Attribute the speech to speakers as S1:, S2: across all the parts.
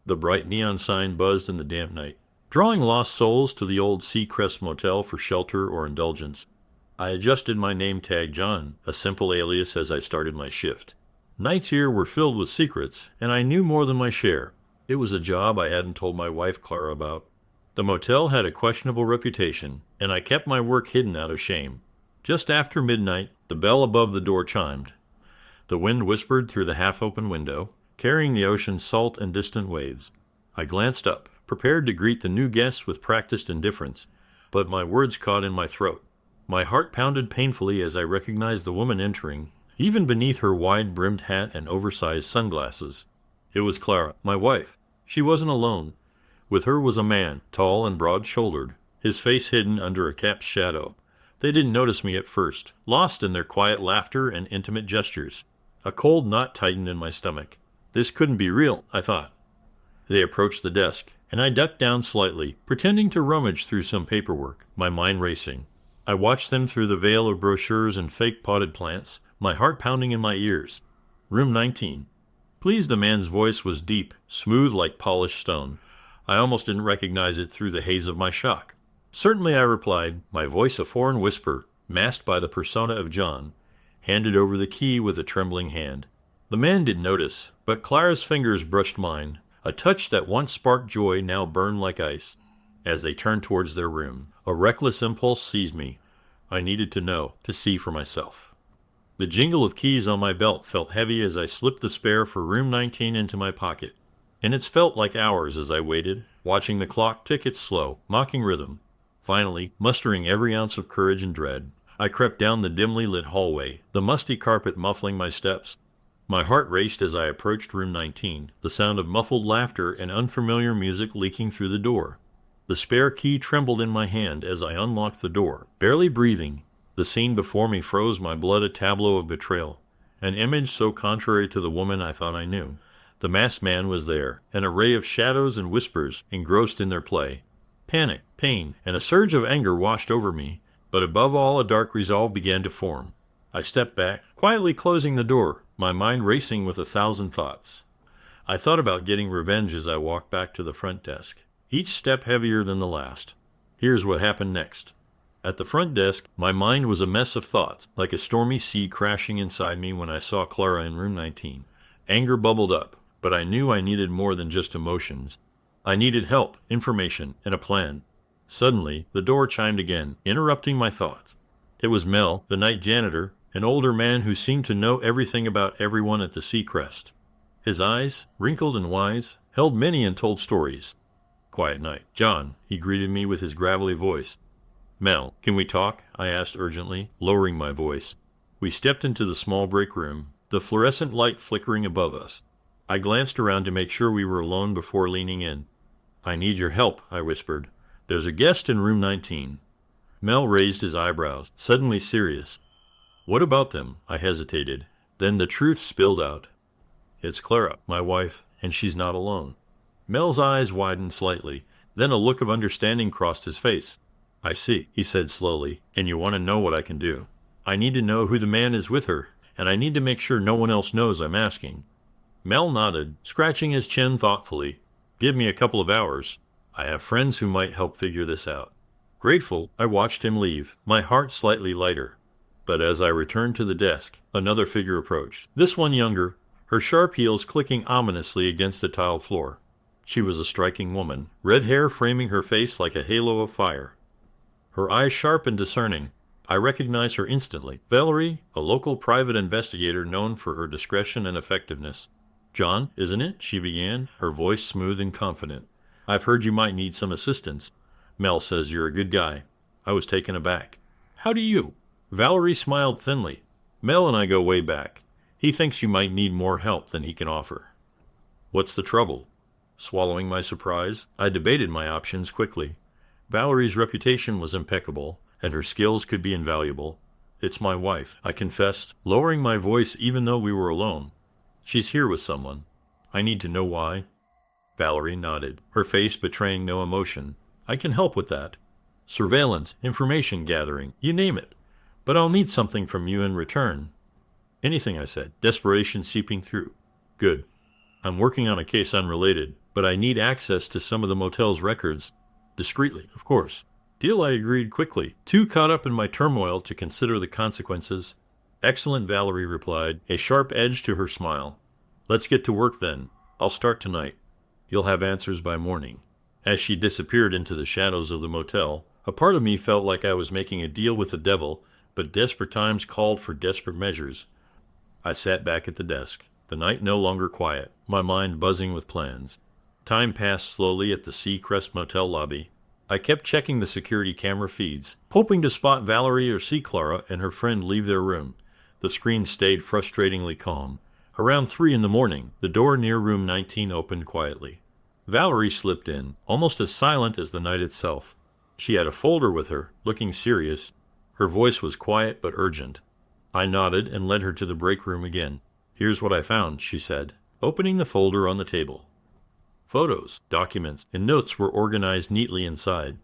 S1: The bright neon sign buzzed in the damp night, drawing lost souls to the old Seacrest Motel for shelter or indulgence. I adjusted my name tag John, a simple alias, as I started my shift. Nights here were filled with secrets, and I knew more than my share. It was a job I hadn't told my wife Clara about. The motel had a questionable reputation, and I kept my work hidden out of shame. Just after midnight, the bell above the door chimed. The wind whispered through the half-open window, carrying the ocean's salt and distant waves. I glanced up, prepared to greet the new guests with practiced indifference, but my words caught in my throat. My heart pounded painfully as I recognized the woman entering, even beneath her wide-brimmed hat and oversized sunglasses. It was Clara, my wife. She wasn't alone. With her was a man, tall and broad-shouldered, his face hidden under a cap's shadow. They didn't notice me at first, lost in their quiet laughter and intimate gestures. A cold knot tightened in my stomach. This couldn't be real, I thought. They approached the desk, and I ducked down slightly, pretending to rummage through some paperwork, my mind racing. I watched them through the veil of brochures and fake potted plants, my heart pounding in my ears. Room 19. Please, the man's voice was deep, smooth like polished stone. I almost didn't recognize it through the haze of my shock. Certainly, I replied, my voice a foreign whisper, masked by the persona of John, handed over the key with a trembling hand. The man didn't notice, but Clara's fingers brushed mine, a touch that once sparked joy now burned like ice. As they turned towards their room, a reckless impulse seized me. I needed to know, to see for myself. The jingle of keys on my belt felt heavy as I slipped the spare for room 19 into my pocket. And it felt like hours as I waited, watching the clock tick its slow, mocking rhythm. Finally, mustering every ounce of courage and dread, I crept down the dimly lit hallway, the musty carpet muffling my steps. My heart raced as I approached room 19, the sound of muffled laughter and unfamiliar music leaking through the door. The spare key trembled in my hand as I unlocked the door, barely breathing. The scene before me froze my blood, a tableau of betrayal, an image so contrary to the woman I thought I knew. The masked man was there, an array of shadows and whispers engrossed in their play. Panic, pain, and a surge of anger washed over me, but above all a dark resolve began to form. I stepped back, quietly closing the door, my mind racing with 1,000 thoughts. I thought about getting revenge as I walked back to the front desk, each step heavier than the last. Here's what happened next. At the front desk, my mind was a mess of thoughts, like a stormy sea crashing inside me when I saw Clara in room 19. Anger bubbled up, but I knew I needed more than just emotions. I needed help, information, and a plan. Suddenly, the door chimed again, interrupting my thoughts. It was Mel, the night janitor, an older man who seemed to know everything about everyone at the Seacrest. His eyes, wrinkled and wise, held many untold stories. Quiet night. John, he greeted me with his gravelly voice. Mel, can we talk? I asked urgently, lowering my voice. We stepped into the small break room, the fluorescent light flickering above us. I glanced around to make sure we were alone before leaning in. I need your help, I whispered. There's a guest in room 19. Mel raised his eyebrows, suddenly serious. What about them? I hesitated. Then the truth spilled out. It's Clara, my wife, and she's not alone. Mel's eyes widened slightly, then a look of understanding crossed his face. I see, he said slowly, and you want to know what I can do. I need to know who the man is with her, and I need to make sure no one else knows I'm asking. Mel nodded, scratching his chin thoughtfully. Give me a couple of hours. I have friends who might help figure this out. Grateful, I watched him leave, my heart slightly lighter. But as I returned to the desk, another figure approached, this one younger, her sharp heels clicking ominously against the tiled floor. She was a striking woman, red hair framing her face like a halo of fire. Her eyes sharp and discerning. I recognized her instantly. Valerie, a local private investigator known for her discretion and effectiveness. John, isn't it? She began, her voice smooth and confident. I've heard you might need some assistance. Mel says you're a good guy. I was taken aback. How do you? Valerie smiled thinly. Mel and I go way back. He thinks you might need more help than he can offer. What's the trouble? Swallowing my surprise, I debated my options quickly. Valerie's reputation was impeccable, and her skills could be invaluable. It's my wife, I confessed, lowering my voice even though we were alone. She's here with someone. I need to know why. Valerie nodded, her face betraying no emotion. I can help with that. Surveillance, information gathering, you name it. But I'll need something from you in return. Anything, I said, desperation seeping through. Good. I'm working on a case unrelated, but I need access to some of the motel's records. Discreetly, of course. Deal, I agreed quickly, too caught up in my turmoil to consider the consequences. Excellent, Valerie replied, a sharp edge to her smile. Let's get to work then. I'll start tonight. You'll have answers by morning. As she disappeared into the shadows of the motel, a part of me felt like I was making a deal with the devil, but desperate times called for desperate measures. I sat back at the desk, the night no longer quiet, my mind buzzing with plans. Time passed slowly at the Seacrest Motel lobby. I kept checking the security camera feeds, hoping to spot Valerie or see Clara and her friend leave their room. The screen stayed frustratingly calm. Around 3 in the morning, the door near room 19 opened quietly. Valerie slipped in, almost as silent as the night itself. She had a folder with her, looking serious. Her voice was quiet but urgent. I nodded and led her to the break room again. Here's what I found, she said, opening the folder on the table. Photos, documents, and notes were organized neatly inside.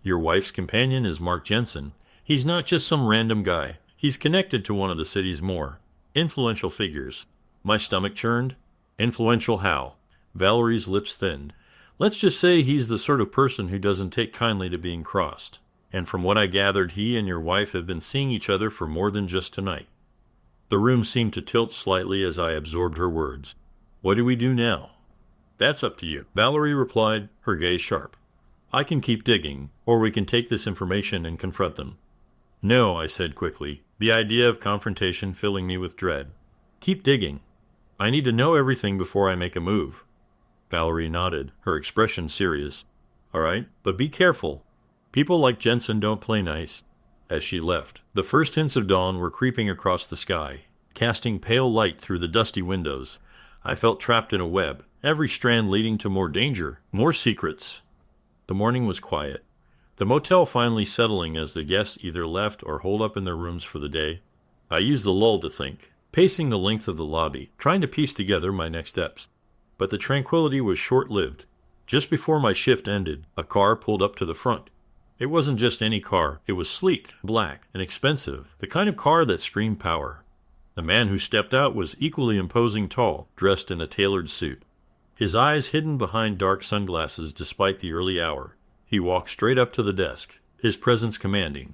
S1: Your wife's companion is Mark Jensen. He's not just some random guy. He's connected to one of the city's more influential figures. My stomach churned. Influential how? Valerie's lips thinned. Let's just say he's the sort of person who doesn't take kindly to being crossed. And from what I gathered, he and your wife have been seeing each other for more than just tonight. The room seemed to tilt slightly as I absorbed her words. What do we do now? That's up to you, Valerie replied, her gaze sharp. I can keep digging, or we can take this information and confront them. No, I said quickly, the idea of confrontation filling me with dread. Keep digging. I need to know everything before I make a move. Valerie nodded, her expression serious. All right, but be careful. People like Jensen don't play nice. As she left, the first hints of dawn were creeping across the sky, casting pale light through the dusty windows. I felt trapped in a web, every strand leading to more danger, more secrets. The morning was quiet, the motel finally settling as the guests either left or holed up in their rooms for the day. I used the lull to think, pacing the length of the lobby, trying to piece together my next steps. But the tranquility was short-lived. Just before my shift ended, a car pulled up to the front. It wasn't just any car. It was sleek, black, and expensive, the kind of car that screamed power. The man who stepped out was equally imposing tall, dressed in a tailored suit. His eyes hidden behind dark sunglasses despite the early hour. He walked straight up to the desk, his presence commanding.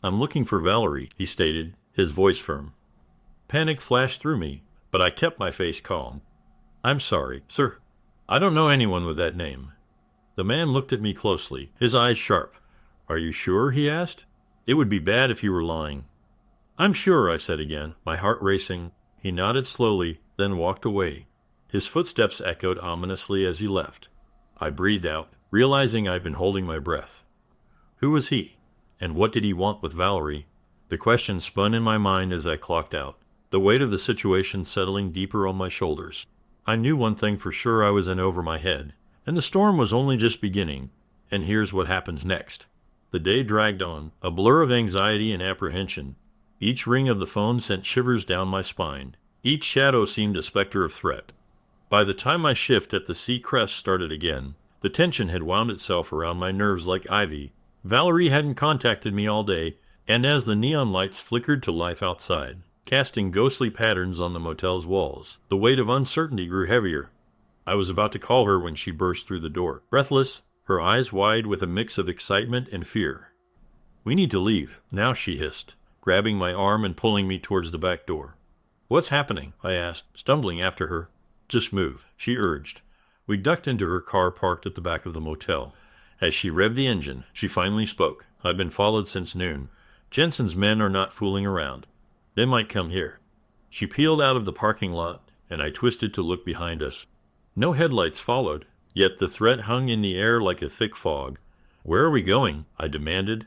S1: I'm looking for Valerie, he stated, his voice firm. Panic flashed through me, but I kept my face calm. I'm sorry, sir. I don't know anyone with that name. The man looked at me closely, his eyes sharp. Are you sure? He asked. It would be bad if you were lying. I'm sure, I said again, my heart racing. He nodded slowly, then walked away. His footsteps echoed ominously as he left. I breathed out, realizing I'd been holding my breath. Who was he? And what did he want with Valerie? The question spun in my mind as I clocked out, the weight of the situation settling deeper on my shoulders. I knew one thing for sure, I was in over my head, and the storm was only just beginning. And here's what happens next. The day dragged on, a blur of anxiety and apprehension. Each ring of the phone sent shivers down my spine. Each shadow seemed a specter of threat. By the time my shift at the Seacrest started again, the tension had wound itself around my nerves like ivy. Valerie hadn't contacted me all day, and as the neon lights flickered to life outside, casting ghostly patterns on the motel's walls, the weight of uncertainty grew heavier. I was about to call her when she burst through the door, breathless, her eyes wide with a mix of excitement and fear. We need to leave, now, she hissed, grabbing my arm and pulling me towards the back door. What's happening? I asked, stumbling after her. Just move, she urged. We ducked into her car parked at the back of the motel. As she revved the engine, she finally spoke. I've been followed since noon. Jensen's men are not fooling around. They might come here. She peeled out of the parking lot, and I twisted to look behind us. No headlights followed, yet the threat hung in the air like a thick fog. Where are we going? I demanded.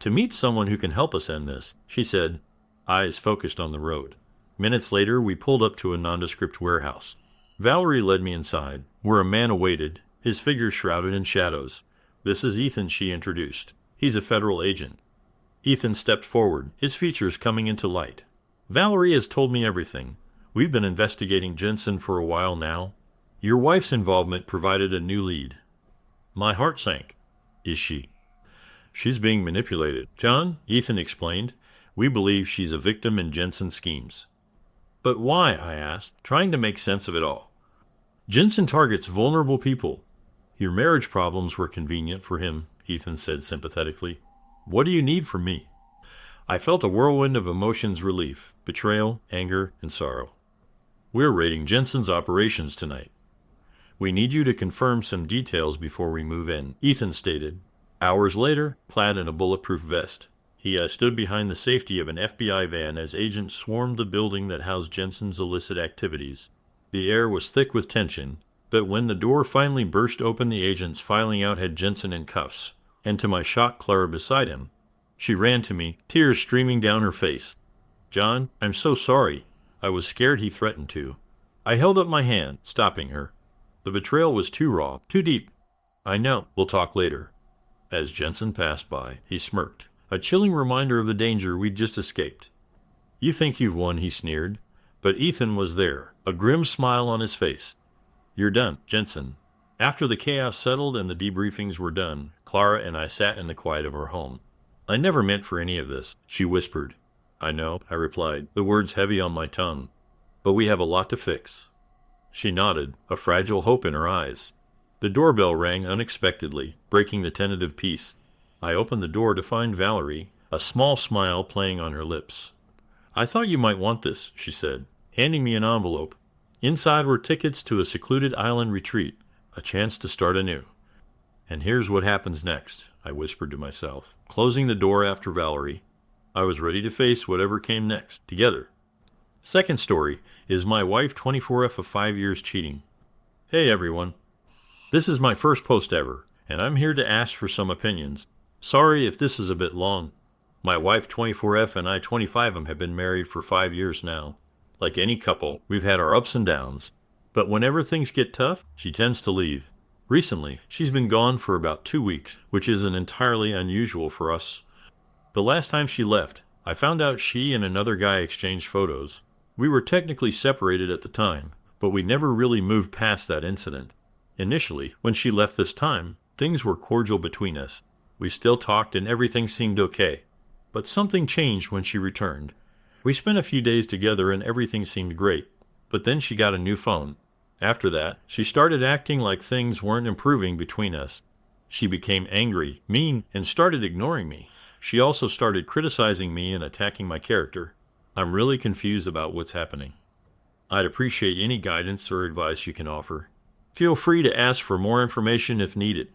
S1: To meet someone who can help us end this, she said, eyes focused on the road. Minutes later, we pulled up to a nondescript warehouse. Valerie led me inside, where a man awaited, his figure shrouded in shadows. This is Ethan, she introduced. He's a federal agent. Ethan stepped forward, his features coming into light. Valerie has told me everything. We've been investigating Jensen for a while now. Your wife's involvement provided a new lead. My heart sank. Is she? She's being manipulated. John, Ethan explained, we believe she's a victim in Jensen's schemes. But why? I asked, trying to make sense of it all. Jensen targets vulnerable people. Your marriage problems were convenient for him, Ethan said sympathetically. What do you need from me? I felt a whirlwind of emotions relief, betrayal, anger, and sorrow. We're raiding Jensen's operations tonight. We need you to confirm some details before we move in, Ethan stated. Hours later, clad in a bulletproof vest, he stood behind the safety of an FBI van as agents swarmed the building that housed Jensen's illicit activities. The air was thick with tension, but when the door finally burst open, the agents filing out had Jensen in cuffs, and to my shock, Clara beside him. She ran to me, tears streaming down her face. John, I'm so sorry. I was scared he threatened to. I held up my hand, stopping her. The betrayal was too raw, too deep. I know, we'll talk later. As Jensen passed by, he smirked, a chilling reminder of the danger we'd just escaped. You think you've won, he sneered. But Ethan was there, a grim smile on his face. You're done, Jensen. After the chaos settled and the debriefings were done, Clara and I sat in the quiet of our home. I never meant for any of this, she whispered. I know, I replied, the words heavy on my tongue. But we have a lot to fix. She nodded, a fragile hope in her eyes. The doorbell rang unexpectedly, breaking the tentative peace. I opened the door to find Valerie, a small smile playing on her lips. I thought you might want this, she said, handing me an envelope. Inside were tickets to a secluded island retreat, a chance to start anew. And here's what happens next, I whispered to myself, closing the door after Valerie. I was ready to face whatever came next, together. Second story is my wife 24F of 5 years cheating. Hey everyone. This is my first post ever, and I'm here to ask for some opinions. Sorry if this is a bit long. My wife 24F and I 25M have been married for 5 years now. Like any couple, we've had our ups and downs. But whenever things get tough, she tends to leave. Recently, she's been gone for about 2 weeks, which isn't entirely unusual for us. The last time she left, I found out she and another guy exchanged photos. We were technically separated at the time, but we never really moved past that incident. Initially, when she left this time, things were cordial between us. We still talked and everything seemed okay. But something changed when she returned. We spent a few days together and everything seemed great. But then she got a new phone. After that, she started acting like things weren't improving between us. She became angry, mean, and started ignoring me. She also started criticizing me and attacking my character. I'm really confused about what's happening. I'd appreciate any guidance or advice you can offer. Feel free to ask for more information if needed.